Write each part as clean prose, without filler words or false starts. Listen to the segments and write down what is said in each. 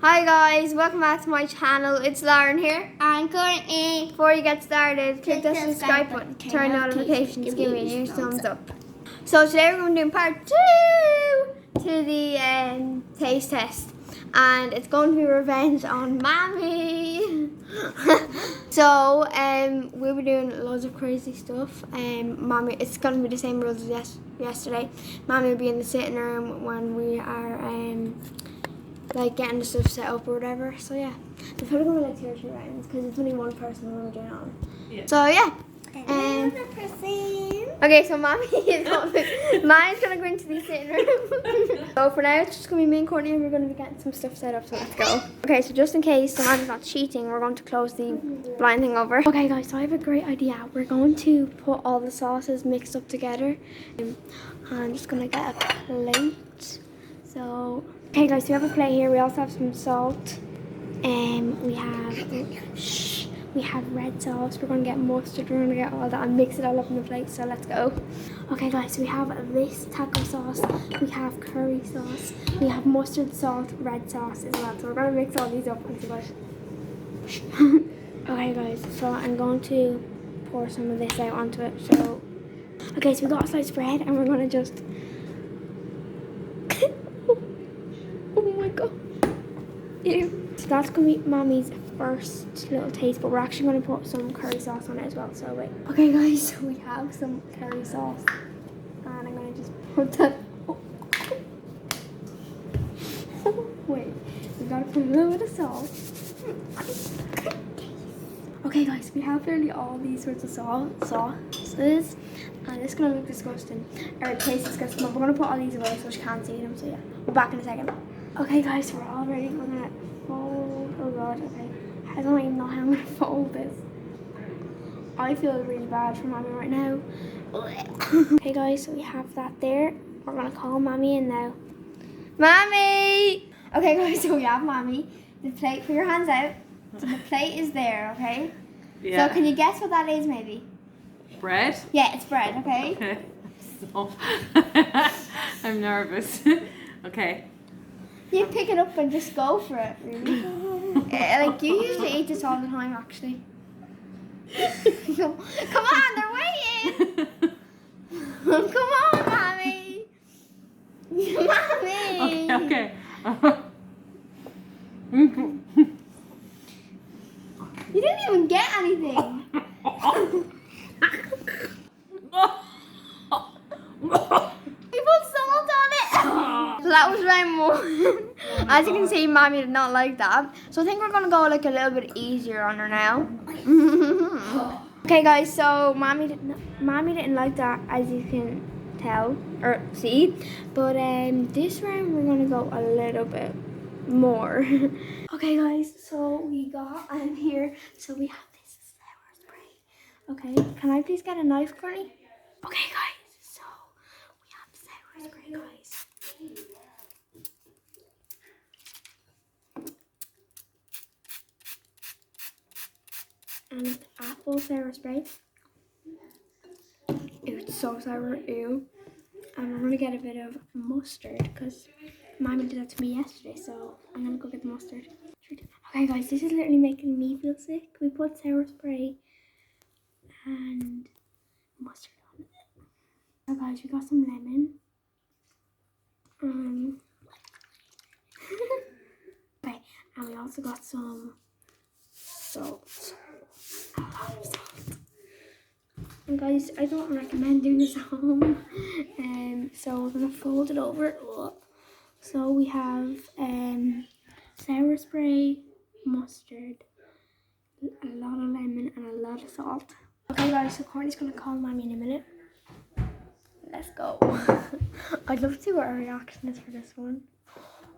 Hi guys, welcome back to my channel. It's Lauren here. I'm Courtney. Before you get started, click the subscribe button, turn notifications, give me a huge thumbs up. So today we're going to do part 2 to the taste test, and it's going to be revenge on Mammy. So we'll be doing loads of crazy stuff. Mammy, it's going to be the same rules as yesterday. Mammy will be in the sitting room when we are like getting the stuff set up or whatever. So yeah, it's probably gonna be like 2 or 3 rounds because it's only one person when we're doing it on. Yeah. So yeah. Okay, so Mammy's gonna go into the sitting room. So for now, it's just gonna be me and Courtney, and we're gonna be getting some stuff set up. So let's go. Okay, so just in case Mammy's not cheating, we're going to close the blind thing over. Okay, guys, so I have a great idea. We're going to put all the sauces mixed up together. I'm just gonna get a plate. So. Okay guys, so we have a plate here. We also have some salt. We have red sauce. We're gonna get mustard. We're gonna get all that and mix it all up in the plate. So let's go. Okay guys, so we have this taco sauce. We have curry sauce. We have mustard, salt, red sauce as well. So we're gonna mix all these up and see what. Okay guys, so I'm going to pour some of this out onto it. So okay, so we got a sliced bread and we're gonna just. Ew. So that's going to be Mammy's first little taste, but we're actually going to put some curry sauce on it as well, so wait. Okay guys, so we have some curry sauce, and I'm going to just put that, wait, we got to put a little bit of salt. Okay guys, we have nearly all these sorts of sauces, and it's going to look disgusting, or it tastes disgusting, but we're going to put all these away so she can't see them, so yeah, we're back in a second. Okay guys, we're all ready. We're gonna fold. Oh god, okay. I don't even know how I'm gonna fold this. I feel really bad for Mammy right now. Okay guys, so we have that there. We're gonna call Mammy in now. Mammy! Okay guys, so we have Mammy. The plate, put your hands out. So the plate is there, okay? Yeah. So can you guess what that is maybe? Bread? Yeah, it's bread, okay? Okay. So, I'm nervous. Okay. You pick it up and just go for it, really. Like, you usually eat this all the time, actually. Come on, they're waiting! Come on, Mammy! Mammy! Okay. You didn't even get anything. So that was round 1. As you can see, Mammy did not like that. So I think we're going to go like a little bit easier on her now. Okay guys, so Mammy didn't like that, as you can tell or see. But this round we're going to go a little bit more. Okay guys, so we got here. So we have this sour spray. Okay, can I please get a knife, Courtney? Okay guys, so we have sour spray, guys. And it's apple sour spray. Ew, it's so sour, ew. And we're gonna get a bit of mustard because Mammy did that to me yesterday, so I'm gonna go get the mustard. Okay guys, this is literally making me feel sick. We put sour spray and mustard on it. So guys, we got some lemon. Okay, and we also got some salt. A lot of salt. And guys, I don't recommend doing this at home. So we're gonna fold it over. So we have sour spray, mustard, a lot of lemon, and a lot of salt. Okay guys, so Courtney's gonna call Mammy in a minute. Let's go. I'd love to see what her reaction is for this one.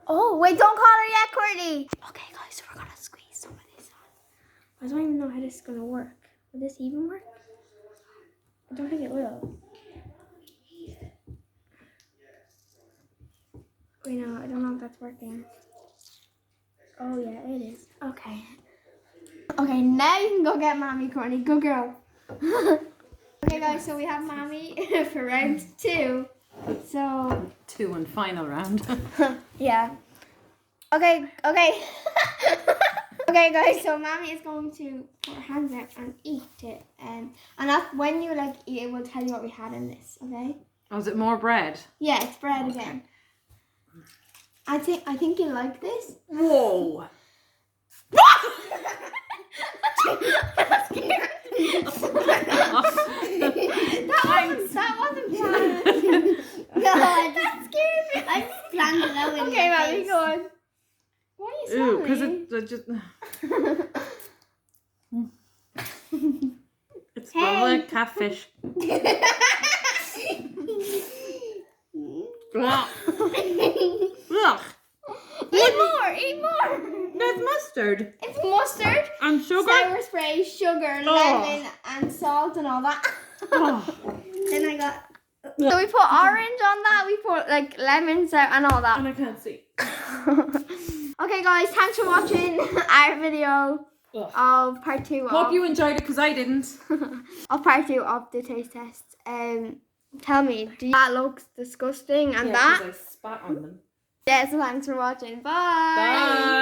Oh, wait, don't call her yet, Courtney. Okay guys, so we're gonna squeeze some of this on. I don't even know how this is gonna work. Will this even work? I don't think it will. Wait, no, I don't know if that's working. Oh yeah, it is. Okay. Okay, now you can go get Mammy, Courtney. Good girl. Okay guys, so we have Mammy for round 2. So 2 and final round. yeah. Okay. Okay, guys. So Mammy is going to put her hands out and eat it, and that's when you like eat it. We'll tell you what we had in this. Okay. Oh, is it more bread? Yeah, it's bread again. I think you like this. Whoa. That wasn't planned. No, that scared me. I planned it out in Okay, your Mammy, face. go on. Why are you Ooh, because smiling? it just. It's Hey. like catfish. Ugh. Ugh. Eat more. That's mustard It's mustard, and sugar. sour spray, sugar, lemon, and salt, and all that. Oh. Then I got. So we put orange on that. We put like lemons and all that. And I can't see. Okay, guys, thanks for watching our video of part 2 Hope you enjoyed it because I didn't. of part 2 of the taste test. Tell me, that looks disgusting and that? I spat on them. Yeah, so thanks for watching. Bye. Bye.